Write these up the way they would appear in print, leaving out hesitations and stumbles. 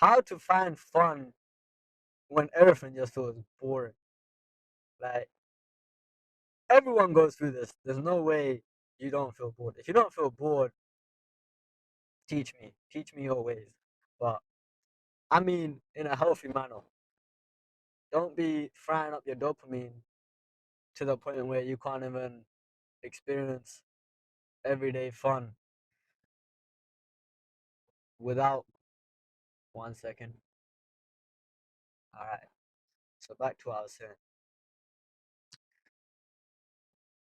how to find fun when everything just feels boring. Like everyone goes through this. There's no way you don't feel bored. If you don't feel bored, teach me your ways. But I mean, in a healthy manner. Don't be frying up your dopamine to the point where you can't even experience everyday fun without 1 second. All right. So back to what I was saying.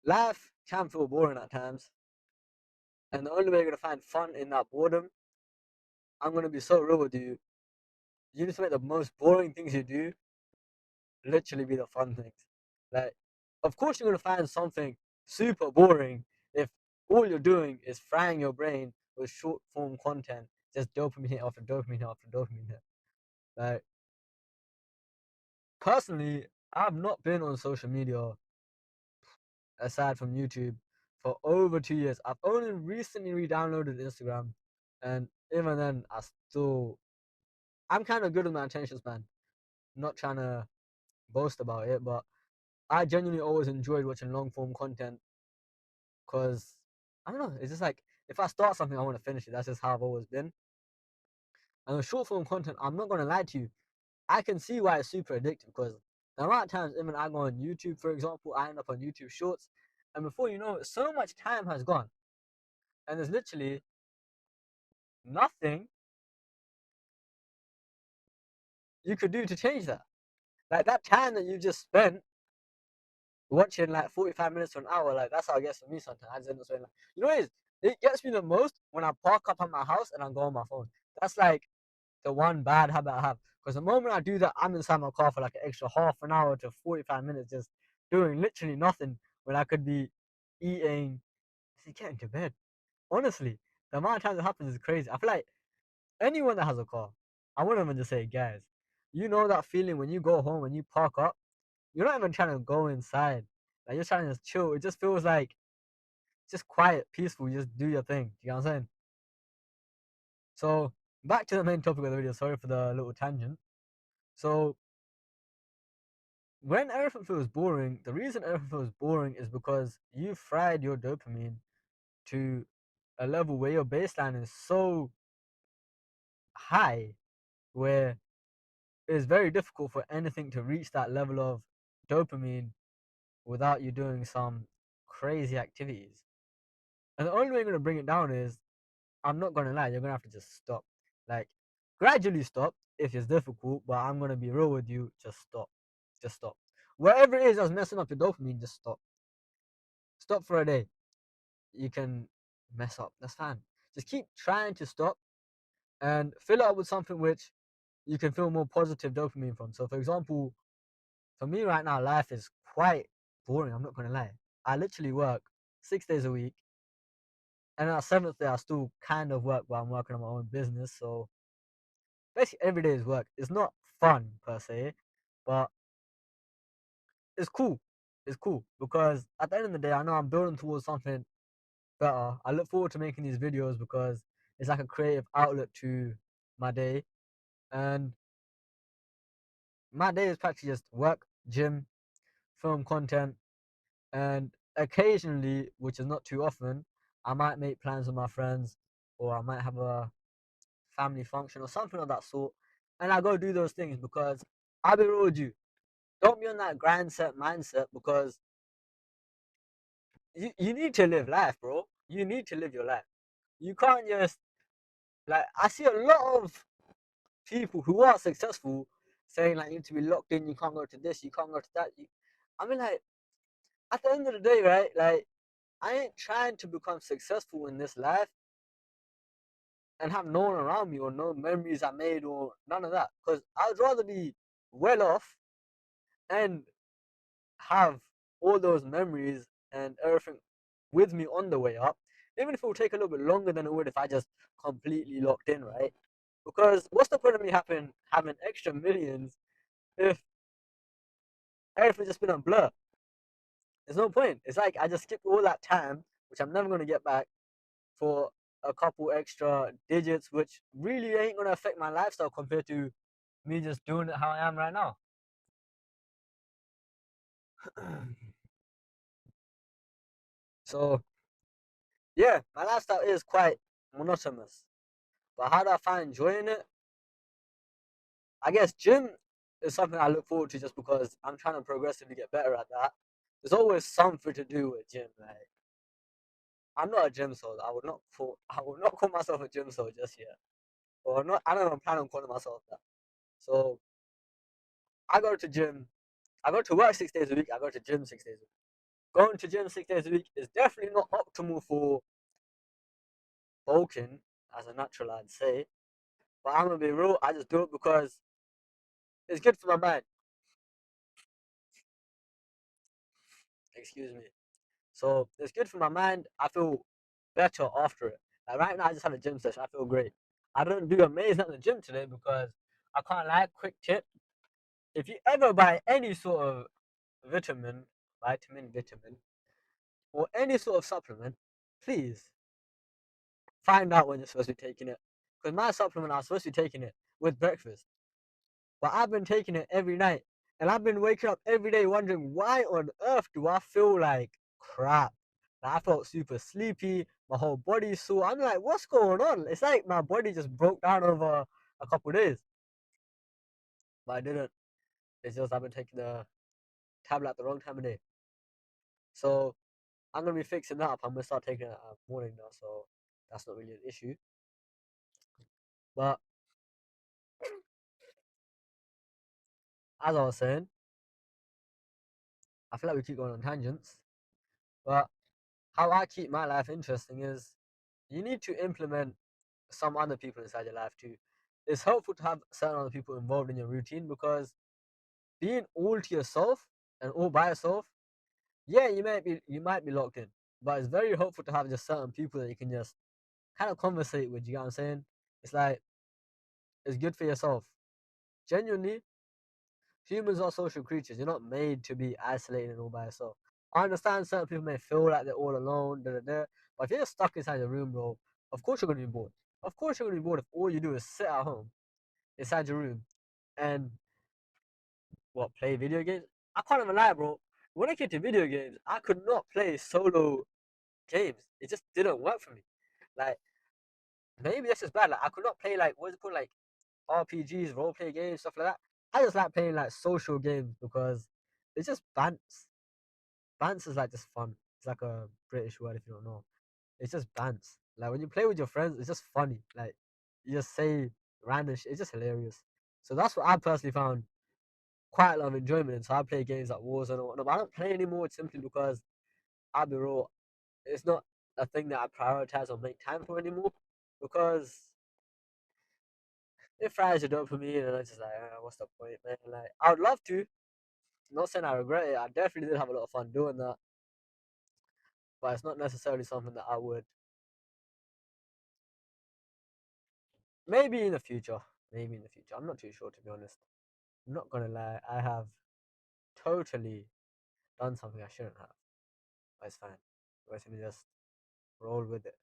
Life can feel boring at times, and the only way you're gonna find fun in that boredom, I'm gonna be so real with you. You need to make the most boring things you do literally be the fun things. Like, of course, you're gonna find something super boring if all you're doing is frying your brain with short form content, just dopamine hit after dopamine hit after dopamine hit. Like, personally, I've not been on social media aside from YouTube for over 2 years. I've only recently re-downloaded Instagram, and even then, I'm kind of good with my attention span. I'm not trying to boast about it, but I genuinely always enjoyed watching long form content because I don't know. It's just like if I start something, I want to finish it. That's just how I've always been. And with short form content, I'm not gonna lie to you. I can see why it's super addictive because the amount of times even I go on YouTube, for example, I end up on YouTube Shorts, and before you know it, so much time has gone, and there's literally nothing you could do to change that. Like that time that you just spent watching like 45 minutes to an hour, like that's how it gets for me sometimes. I just end up saying like, you know what it is? It gets me the most when I park up at my house and I go on my phone. That's like the one bad habit I have. Because the moment I do that, I'm inside my car for like an extra half an hour to 45 minutes just doing literally nothing when I could be eating, getting to bed. Honestly, the amount of times it happens is crazy. I feel like anyone that has a car, I wouldn't even just say guys, you know that feeling when you go home and you park up, you're not even trying to go inside. Like you're trying to just chill. It just feels like just quiet, peaceful. You just do your thing. You know what I'm saying? So back to the main topic of the video. Sorry for the little tangent. So when everything feels boring, the reason everything feels boring is because you fried your dopamine to a level where your baseline is so high where it's very difficult for anything to reach that level of dopamine without you doing some crazy activities. And the only way you're gonna bring it down is I'm not gonna lie, you're gonna have to just stop. Like gradually stop if it's difficult, but I'm gonna be real with you, just stop. Just stop. Whatever it is that's messing up your dopamine, just stop. Stop for a day. You can mess up. That's fine. Just keep trying to stop and fill it up with something which you can feel more positive dopamine from. So, for example, for me right now, life is quite boring. I'm not gonna lie. I literally work 6 days a week, and on our seventh day, I still kind of work while I'm working on my own business. So basically, every day is work. It's not fun per se, but it's cool. It's cool because at the end of the day, I know I'm building towards something better. I look forward to making these videos because it's like a creative outlet to my day. And my day is practically just work, gym, film content, and occasionally, which is not too often, I might make plans with my friends or I might have a family function or something of that sort. And I go do those things because I'll be real with you. Don't be on that grind set mindset because you need to live life, bro. You need to live your life. You can't just like I see a lot of people who are successful saying like you need to be locked in, you can't go to this, you can't go to that. I mean like at the end of the day, right? Like I ain't trying to become successful in this life and have no one around me or no memories I made or none of that. Because I'd rather be well off and have all those memories and everything with me on the way up, even if it will take a little bit longer than it would if I just completely locked in, right? Because what's the point of me having extra millions if everything's just been a blur? There's no point. It's like I just skipped all that time, which I'm never gonna get back, for a couple extra digits, which really ain't gonna affect my lifestyle compared to me just doing it how I am right now. So yeah, my lifestyle is quite monotonous. But how do I find joy in it? I guess gym is something I look forward to just because I'm trying to progressively get better at that. There's always something to do with gym. Like I'm not a gym soul. I would not call myself a gym soul just yet. Or not I don't know, I'm planning on calling myself that. So I go to gym. I go to work 6 days a week. I go to gym 6 days a week. Going to gym 6 days a week is definitely not optimal for bulking as a natural, I'd say. But I'm gonna be real. I just do it because it's good for my mind. Excuse me. So it's good for my mind. I feel better after it. Like right now, I just had a gym session. I feel great. I don't do amazing at the gym today because I can't lie. Quick tip: if you ever buy any sort of vitamin, or any sort of supplement, please find out when you're supposed to be taking it. Because my supplement, I was supposed to be taking it with breakfast, but I've been taking it every night, and I've been waking up every day wondering why on earth do I feel like crap. Like, I felt super sleepy. My whole body's sore. I'm like, what's going on? It's like my body just broke down over a couple days, but I didn't. It's just I've been taking the tablet at the wrong time of day. So I'm gonna be fixing that up. I'm gonna start taking it morning now, so that's not really an issue. But as I was saying, I feel like we keep going on tangents. But how I keep my life interesting is you need to implement some other people inside your life too. It's helpful to have certain other people involved in your routine because being all to yourself and all by yourself, yeah, you might be locked in, but it's very helpful to have just certain people that you can just kind of conversate with. You know what I'm saying? It's like it's good for yourself. Genuinely, humans are social creatures. You're not made to be isolated and all by yourself. I understand certain people may feel like they're all alone, da, da, da, but if you're stuck inside your room, bro, of course you're gonna be bored. Of course you're gonna be bored if all you do is sit at home inside your room and what play video games. I can't even lie, bro. When I came to video games, I could not play solo games. It just didn't work for me. Like maybe that's just bad. Like I could not play like what's it called, like RPGs, role play games, stuff like that. I just like playing like social games because it's just bants. Bants is like just fun. It's like a British word if you don't know. It's just bants. Like when you play with your friends, it's just funny. Like you just say random shit. It's just hilarious. So that's what I personally found quite a lot of enjoyment in. So I play games like Warzone and whatnot. But I don't play anymore simply because I'll be real. It's not a thing that I prioritize or make time for anymore because it fries your dopamine and it's just like, what's the point, man? Like I would love to. Not saying I regret it. I definitely did have a lot of fun doing that, but it's not necessarily something that I would. Maybe in the future. Maybe in the future. I'm not too sure to be honest. I'm not gonna lie. I have totally done something I shouldn't have. But it's fine. Let me just roll with it.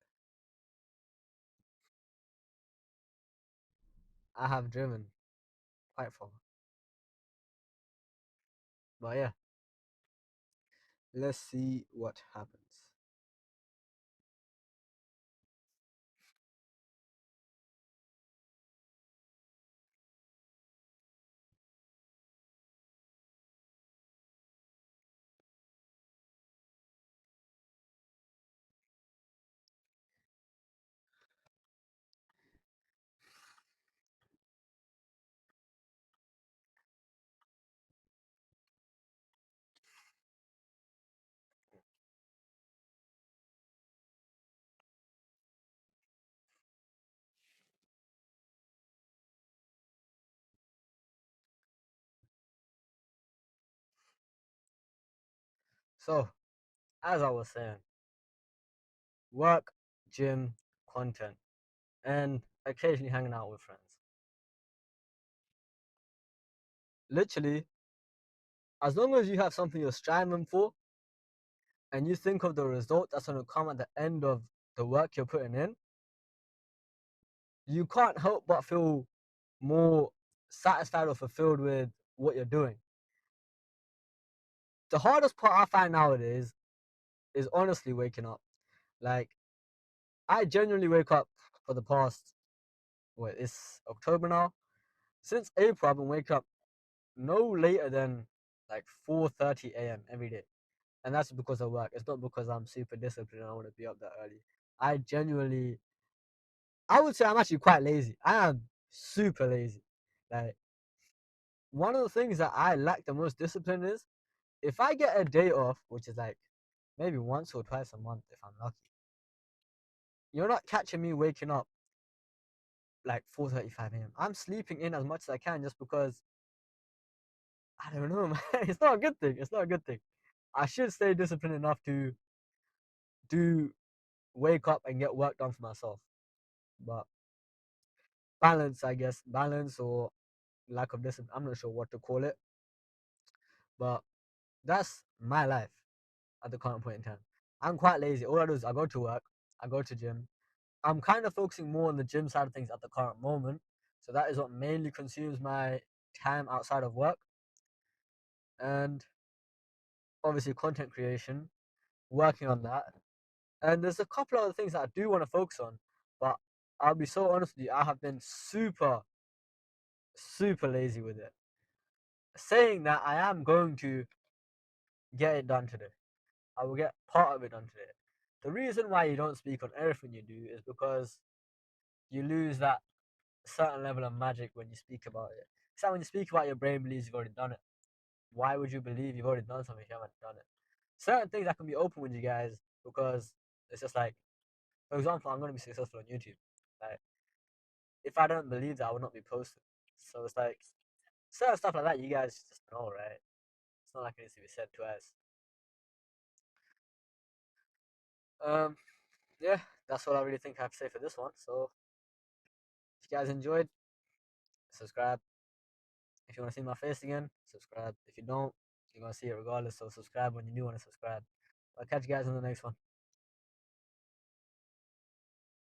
I have driven quite far. But yeah, let's see what happens. So, as I was saying, work, gym, content, and occasionally hanging out with friends. Literally, as long as you have something you're striving for and you think of the result that's going to come at the end of the work you're putting in, you can't help but feel more satisfied or fulfilled with what you're doing. The hardest part I find nowadays is honestly waking up. Like, I genuinely wake up for the past, what, it's October now? Since April, I've been waking up no later than like 4:30 a.m. every day. And that's because of work. It's not because I'm super disciplined and I want to be up that early. I genuinely, I would say I'm actually quite lazy. I am super lazy. Like, one of the things that I lack the most discipline is if I get a day off, which is like maybe once or twice a month if I'm lucky, you're not catching me waking up like 4:35 a.m. I'm sleeping in as much as I can just because I don't know, man. It's not a good thing. It's not a good thing. I should stay disciplined enough to do wake up and get work done for myself. But balance, I guess, balance or lack of discipline, I'm not sure what to call it. But that's my life at the current point in time. I'm quite lazy. All I do is I go to work, I go to gym. I'm kind of focusing more on the gym side of things at the current moment. So that is what mainly consumes my time outside of work. And obviously content creation, working on that. And there's a couple other things that I do want to focus on, but I'll be so honest with you, I have been super lazy with it. Saying that, I am going to get it done today. I will get part of it done today. The reason why you don't speak on everything you do is because you lose that certain level of magic when you speak about it. So when you speak about, your brain believes you've already done it. Why would you believe you've already done something if you haven't done it? Certain things I can be open with you guys because it's just like, for example, I'm going to be successful on YouTube. Like, if I don't believe that, I would not be posting. So it's like certain stuff like that, you guys just know, right? It's not like it needs to be said twice. Um, yeah, that's all I really think I have to say for this one. So if you guys enjoyed, subscribe. If you want to see my face again, subscribe. If you don't, you're gonna see it regardless. So subscribe when you do want to subscribe. I'll catch you guys in the next one.